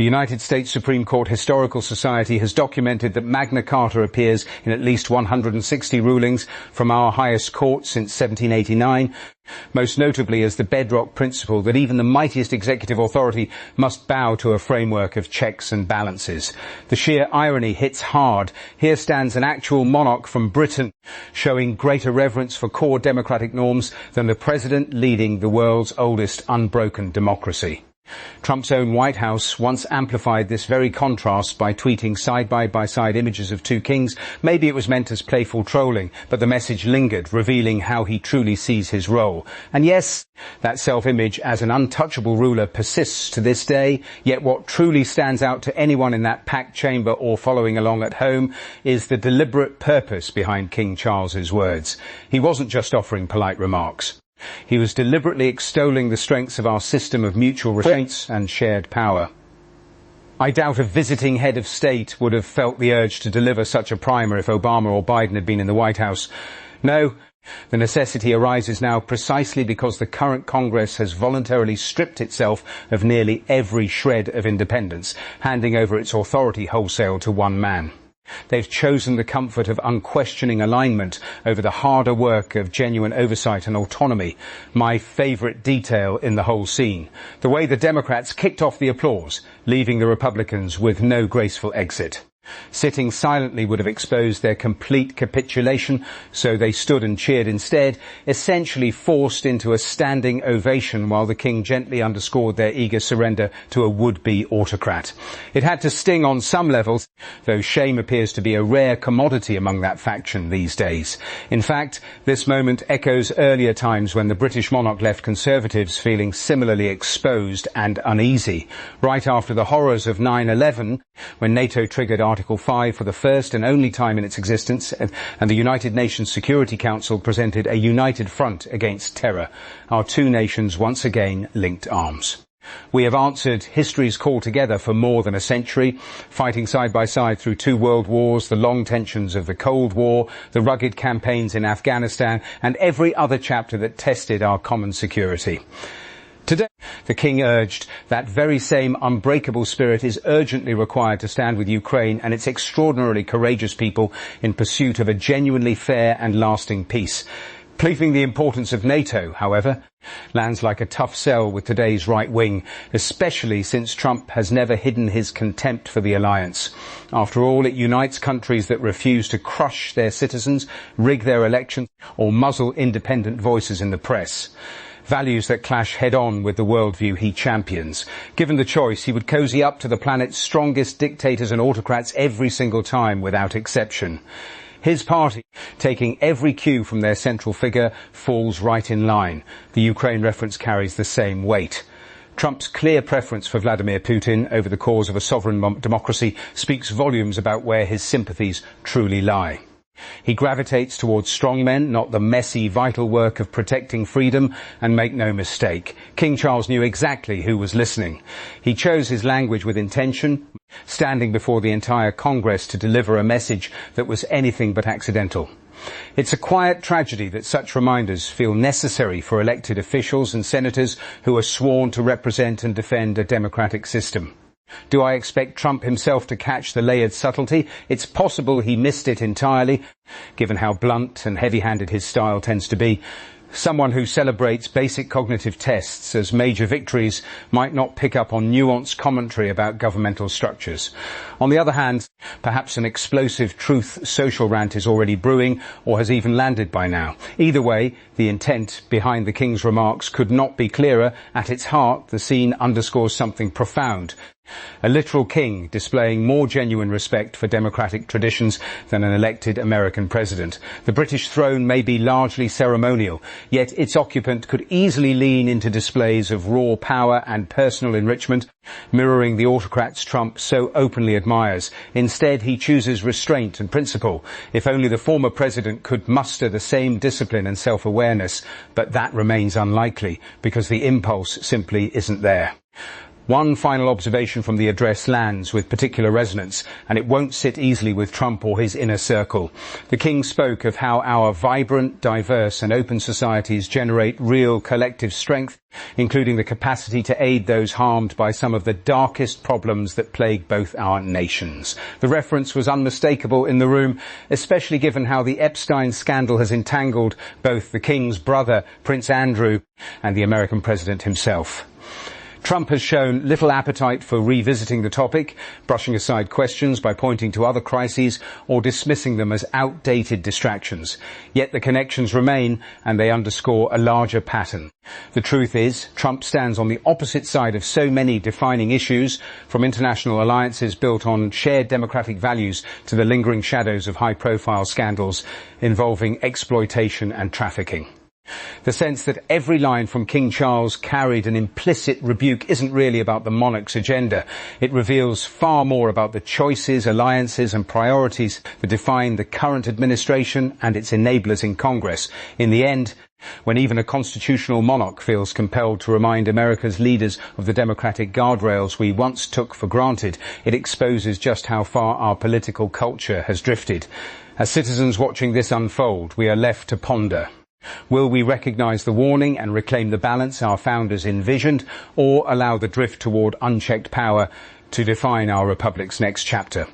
The United States Supreme Court Historical Society has documented that Magna Carta appears in at least 160 rulings from our highest court since 1789, most notably as the bedrock principle that even the mightiest executive authority must bow to a framework of checks and balances. The sheer irony hits hard. Here stands an actual monarch from Britain, showing greater reverence for core democratic norms than the president leading the world's oldest unbroken democracy. Trump's own White House once amplified this very contrast by tweeting side-by-side images of two kings. Maybe it was meant as playful trolling, but the message lingered, revealing how he truly sees his role. And yes, that self-image as an untouchable ruler persists to this day, yet what truly stands out to anyone in that packed chamber or following along at home is the deliberate purpose behind King Charles's words. He wasn't just offering polite remarks. He was deliberately extolling the strengths of our system of mutual restraints and shared power. I doubt a visiting head of state would have felt the urge to deliver such a primer if Obama or Biden had been in the White House. No, the necessity arises now precisely because the current Congress has voluntarily stripped itself of nearly every shred of independence, handing over its authority wholesale to one man. They've chosen the comfort of unquestioning alignment over the harder work of genuine oversight and autonomy. My favourite detail in the whole scene, the way the Democrats kicked off the applause, leaving the Republicans with no graceful exit. Sitting silently would have exposed their complete capitulation, so they stood and cheered instead, essentially forced into a standing ovation while the king gently underscored their eager surrender to a would-be autocrat. It had to sting on some levels, though shame appears to be a rare commodity among that faction these days. In fact, this moment echoes earlier times when the British monarch left Conservatives feeling similarly exposed and uneasy. Right after the horrors of 9/11, when NATO triggered Article 5 for the first and only time in its existence, and the United Nations Security Council presented a united front against terror, our two nations once again linked arms. We have answered history's call together for more than a century, fighting side by side through two world wars, the long tensions of the Cold War, the rugged campaigns in Afghanistan, and every other chapter that tested our common security. Today, the King urged that very same unbreakable spirit is urgently required to stand with Ukraine and its extraordinarily courageous people in pursuit of a genuinely fair and lasting peace. Pleading the importance of NATO, however, lands like a tough sell with today's right wing, especially since Trump has never hidden his contempt for the alliance. After all, it unites countries that refuse to crush their citizens, rig their elections, or muzzle independent voices in the press. Values that clash head-on with the worldview he champions. Given the choice, he would cozy up to the planet's strongest dictators and autocrats every single time, without exception. His party, taking every cue from their central figure, falls right in line. The Ukraine reference carries the same weight. Trump's clear preference for Vladimir Putin over the cause of a sovereign democracy speaks volumes about where his sympathies truly lie. He gravitates towards strong men, not the messy, vital work of protecting freedom, and make no mistake, King Charles knew exactly who was listening. He chose his language with intention, standing before the entire Congress to deliver a message that was anything but accidental. It's a quiet tragedy that such reminders feel necessary for elected officials and senators who are sworn to represent and defend a democratic system. Do I expect Trump himself to catch the layered subtlety? It's possible he missed it entirely, given how blunt and heavy-handed his style tends to be. Someone who celebrates basic cognitive tests as major victories might not pick up on nuanced commentary about governmental structures. On the other hand, perhaps an explosive truth social rant is already brewing or has even landed by now. Either way, the intent behind the King's remarks could not be clearer. At its heart, the scene underscores something profound. A literal king displaying more genuine respect for democratic traditions than an elected American president. The British throne may be largely ceremonial, yet its occupant could easily lean into displays of raw power and personal enrichment, mirroring the autocrats Trump so openly admires. Instead, he chooses restraint and principle. If only the former president could muster the same discipline and self-awareness, but that remains unlikely because the impulse simply isn't there. One final observation from the address lands with particular resonance, and it won't sit easily with Trump or his inner circle. The King spoke of how our vibrant, diverse and open societies generate real collective strength, including the capacity to aid those harmed by some of the darkest problems that plague both our nations. The reference was unmistakable in the room, especially given how the Epstein scandal has entangled both the King's brother, Prince Andrew, and the American president himself. Trump has shown little appetite for revisiting the topic, brushing aside questions by pointing to other crises or dismissing them as outdated distractions. Yet the connections remain, and they underscore a larger pattern. The truth is, Trump stands on the opposite side of so many defining issues, from international alliances built on shared democratic values to the lingering shadows of high-profile scandals involving exploitation and trafficking. The sense that every line from King Charles carried an implicit rebuke isn't really about the monarch's agenda. It reveals far more about the choices, alliances and priorities that define the current administration and its enablers in Congress. In the end, when even a constitutional monarch feels compelled to remind America's leaders of the democratic guardrails we once took for granted, it exposes just how far our political culture has drifted. As citizens watching this unfold, we are left to ponder. Will we recognise the warning and reclaim the balance our founders envisioned, or allow the drift toward unchecked power to define our republic's next chapter?